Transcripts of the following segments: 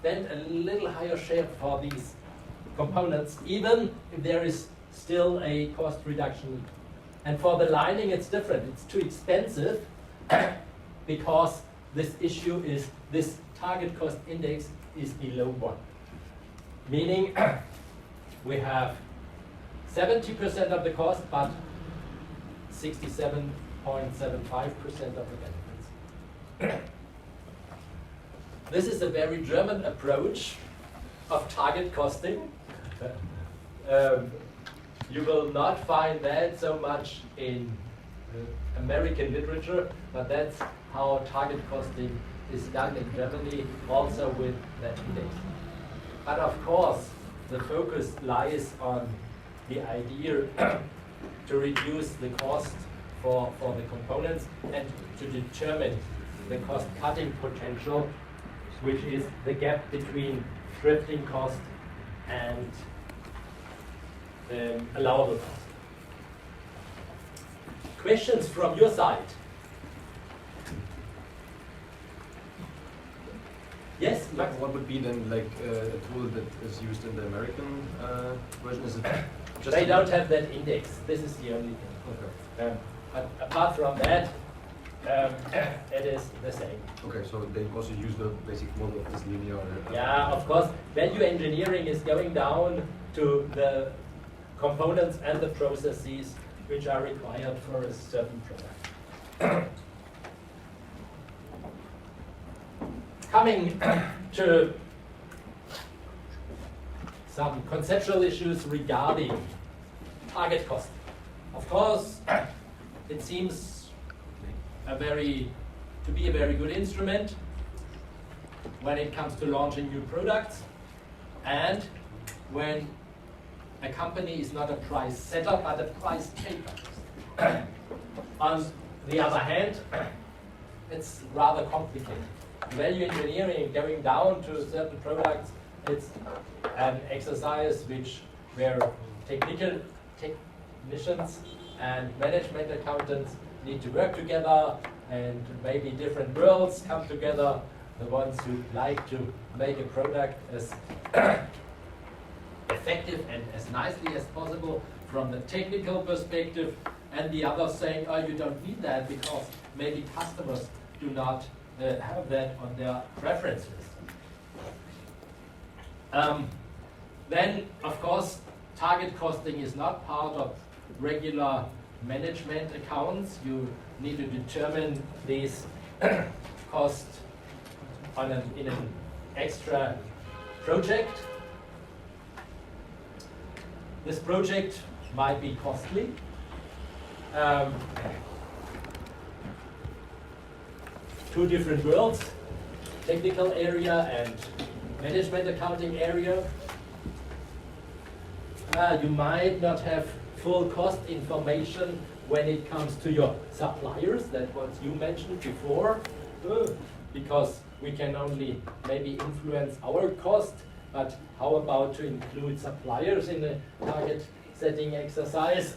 then a little higher share for these components, even if there is still a cost reduction. And for the lining, it's different. It's too expensive because this issue is this target cost index is below 1. Meaning we have 70% of the cost, but 67.75% of the benefits. This is a very German approach of target costing. You will not find that so much in American literature, but that's how target costing is done in Germany, also with that index. But of course, the focus lies on the idea to reduce the cost for the components and to determine the cost-cutting potential, which is the gap between thrifting cost and allowable cost. Questions from your side? Yes, Max? What would be then like a tool that is used in the American version? Is it just they don't have that index. This is the only thing. Okay. But apart from that, it is the same. Okay, so they also use the basic model of this linear. Yeah, of course. Value engineering is going down to the components and the processes which are required for a certain product. Coming to some conceptual issues regarding target cost. Of course, it seems to be a very good instrument when it comes to launching new products, and when a company is not a price setter but a price taker. On the other hand, it's rather complicated. Value engineering, going down to certain products, it's an exercise where technicians and management accountants need to work together, and maybe different worlds come together. The ones who like to make a product as effective and as nicely as possible from the technical perspective, and the others saying, oh, you don't need that because maybe customers do not have that on their preference list. Then, of course, target costing is not part of regular management accounts. You need to determine these costs in an extra project. This project might be costly. Two different worlds, technical area and management accounting area. You might not have full cost information when it comes to your suppliers, that's what you mentioned before, because we can only maybe influence our cost, but how about to include suppliers in the target setting exercise?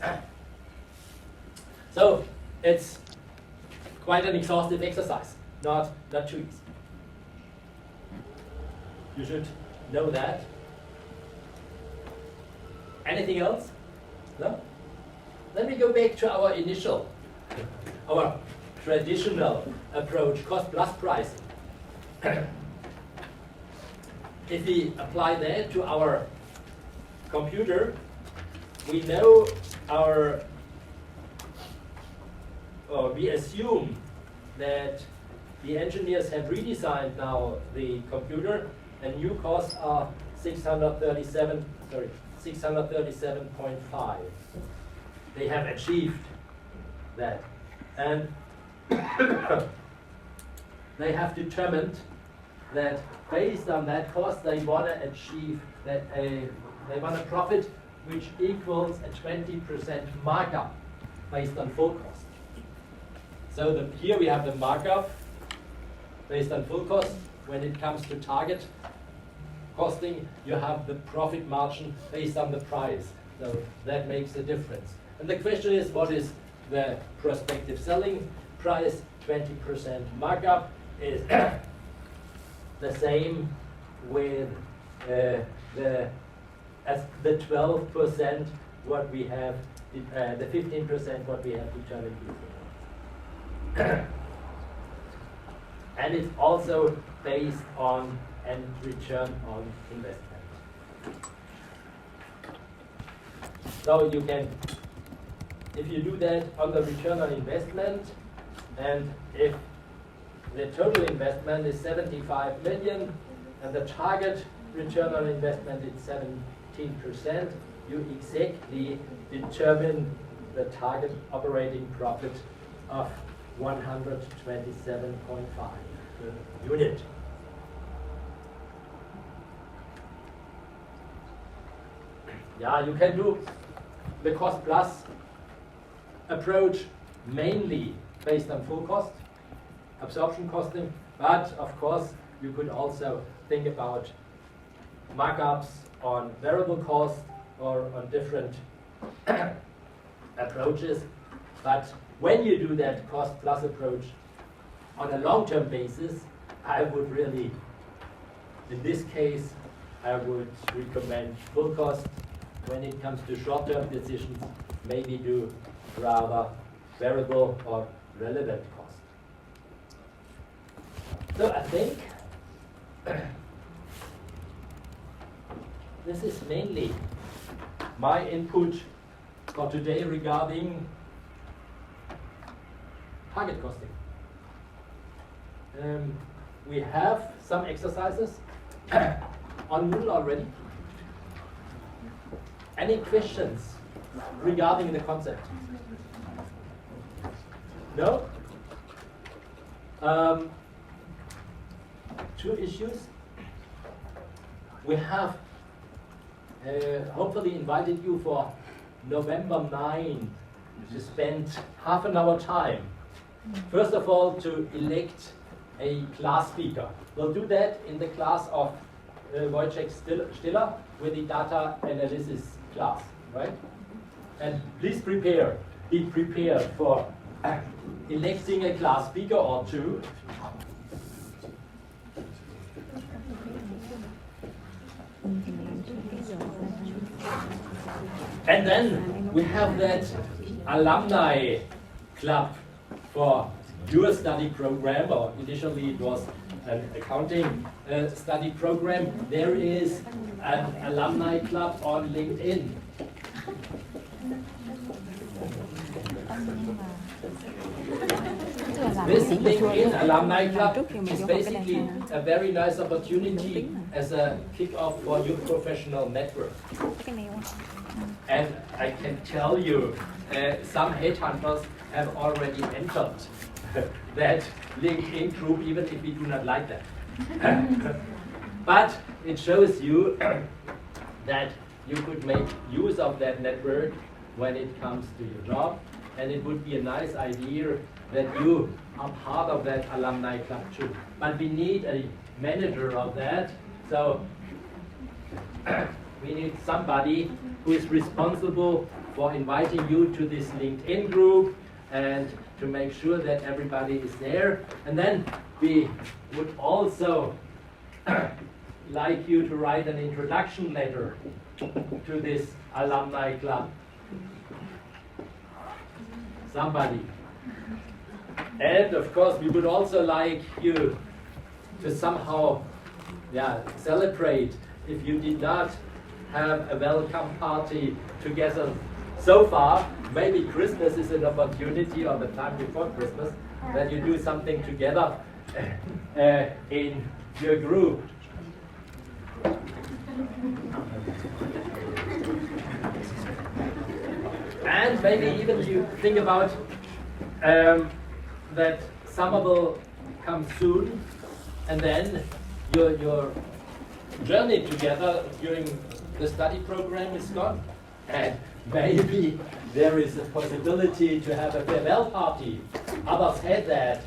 So it's quite an exhaustive exercise, not too easy. You should know that. Anything else? No? Then we go back to our traditional approach, cost plus pricing. If we apply that to our computer, we know we assume that the engineers have redesigned now the computer, and new costs are 637.5. They have achieved that, and they have determined that based on that cost, they want to achieve that they want a profit which equals a 20% markup based on full cost. So here we have the markup based on full cost. When it comes to target costing, you have the profit margin based on the price. So that makes a difference. And the question is, what is the prospective selling price? 20% markup is the same with the 12% what we have, the 15% what we have determined before. And it's also based on a return on investment. So you can, if you do that on the return on investment, and if the total investment is 75 million and the target return on investment is 17%, you exactly determine the target operating profit of 127.5 per unit. Yeah, you can do the cost plus approach mainly based on full cost, absorption costing, but of course you could also think about markups on variable cost or on different approaches. But when you do that cost plus approach on a long-term basis, I would really, in this case, I would recommend full cost. When it comes to short-term decisions, maybe do rather variable or relevant cost. So I think this is mainly my input for today regarding target costing. We have some exercises on Moodle already. Any questions regarding the concept? No? Two issues. We have hopefully invited you for November 9 to spend half an hour time. First of all, to elect a class speaker. We'll do that in the class of Wojciech Stiller with the data analysis class, right? And please prepare, be prepared for electing a class speaker or two. And then we have that alumni club for your study program, or initially it was an accounting study program. There is an alumni club on LinkedIn. This LinkedIn alumni club is basically a very nice opportunity as a kick-off for your professional network. And I can tell you, some headhunters have already entered that LinkedIn group, even if we do not like that. But it shows you that you could make use of that network when it comes to your job, and it would be a nice idea that you are part of that alumni club too. But we need a manager of that, so we need somebody who is responsible for inviting you to this LinkedIn group and to make sure that everybody is there. And then we would also like you to write an introduction letter to this alumni club. Somebody. And of course, we would also like you to somehow celebrate if you did not have a welcome party together so far. Maybe Christmas is an opportunity, or the time before Christmas, that you do something together in your group. And maybe even you think about that summer will come soon, and then your journey together during the study program is gone. And maybe there is a possibility to have a farewell party. Others had that.